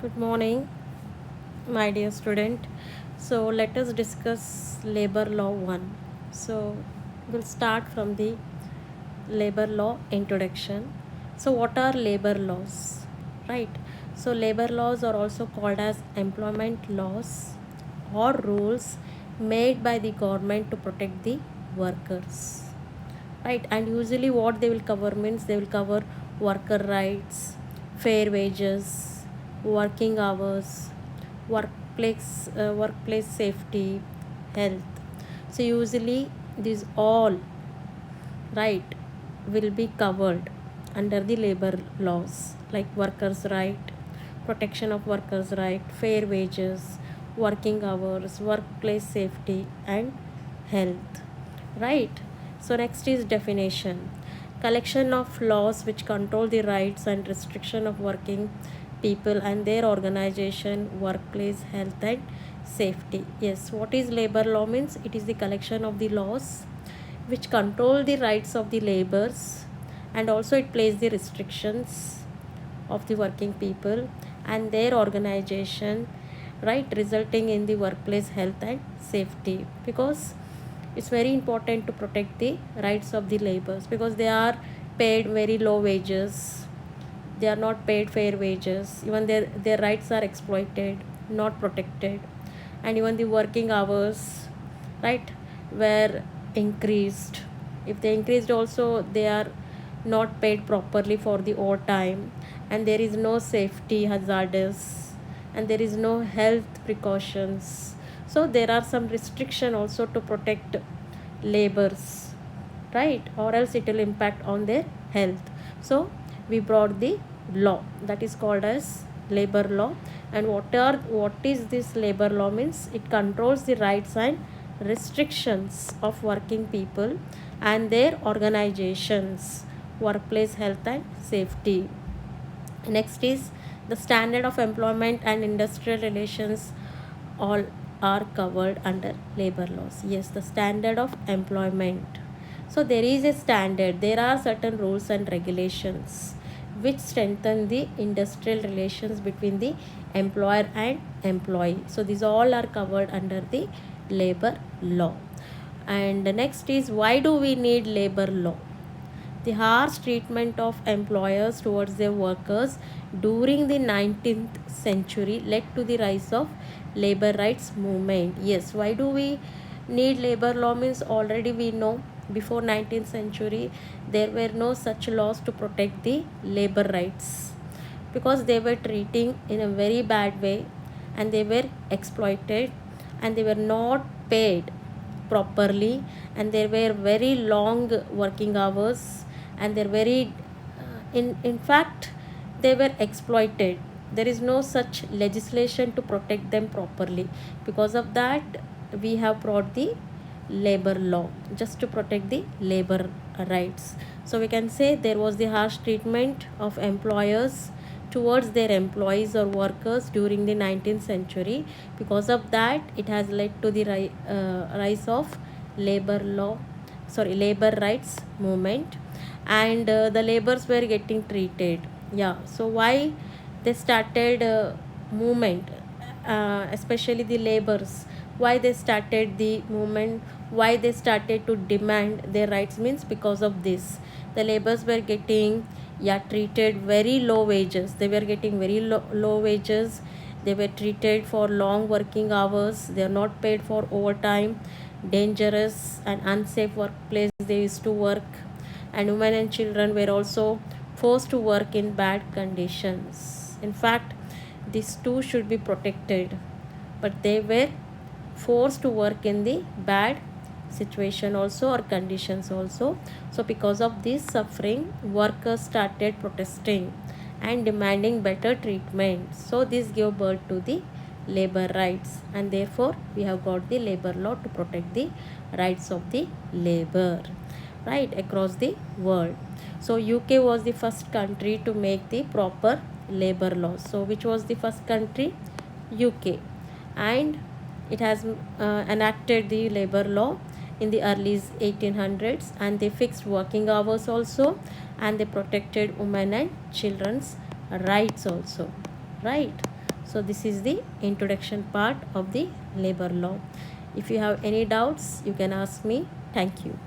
Good morning, my dear student. So, let us discuss labor law 1. So, we'll start from the labor law introduction. So, what are labor laws? Right. So, labor laws are also called as employment laws or rules made by the government to protect the workers. Right. And usually, what they will cover means they will cover worker rights, fair wages, working hours, workplace safety, health. So usually these all, right, will be covered under the labor laws, like workers right, protection of workers right, fair wages, working hours, workplace safety and health, right. So next is definition: collection of laws which control the rights and restriction of working people and their organization, workplace health and safety. Yes, what is labor law means? It is the collection of the laws which control the rights of the laborers, and also it plays the restrictions of the working people and their organization, right, resulting in the workplace health and safety. Because it's very important to protect the rights of the laborers, because they are paid very low wages, they are not paid fair wages, even their rights are exploited, not protected. And even the working hours, right, were increased. If they increased also, they are not paid properly for the overtime, and there is no safety hazards, and there is no health precautions. So there are some restriction also to protect labors, right, or else it will impact on their health. So we brought the law that is called as labor law. And what is this labor law means? It controls the rights and restrictions of working people and their organizations, workplace health and safety. Next is the standard of employment and industrial relations, all are covered under labor laws. Yes, the standard of employment. So there is a standard, there are certain rules and regulations which strengthen the industrial relations between the employer and employee. So these all are covered under the labor law. And the next is, why do we need labor law? The harsh treatment of employers towards their workers during the 19th century led to the rise of labor rights movement. Yes, why do we need labor law means? Already we know before 19th century there were no such laws to protect the labor rights, because they were treating in a very bad way, and they were exploited, and they were not paid properly, and there were very long working hours, and they're very in fact they were exploited. There is no such legislation to protect them properly. Because of that, we have brought the labor law just to protect the labor rights. So we can say there was the harsh treatment of employers towards their employees or workers during the 19th century. Because of that, it has led to the rise of labor rights movement. And the laborers were getting treated. Yeah, so why they started movement, especially the laborers, why they started the movement, why they started to demand their rights means? Because of this, the laborers were getting, yeah, treated very low wages. They were getting very low wages. They were treated for long working hours. They are not paid for overtime. Dangerous and unsafe workplace they used to work. And women and children were also forced to work in bad conditions. In fact, these two should be protected, but they were forced to work in the bad situation also, or conditions also. So because of this suffering, workers started protesting and demanding better treatment. So this gave birth to the labor rights, and therefore we have got the labor law to protect the rights of the labor, right, across the world. So UK was the first country to make the proper labor laws. So which was the first country? UK. And it has enacted the labor law in the early 1800s, and they fixed working hours also, and they protected women and children's rights also, right. So this is the introduction part of the labor law. If you have any doubts, you can ask me. Thank you.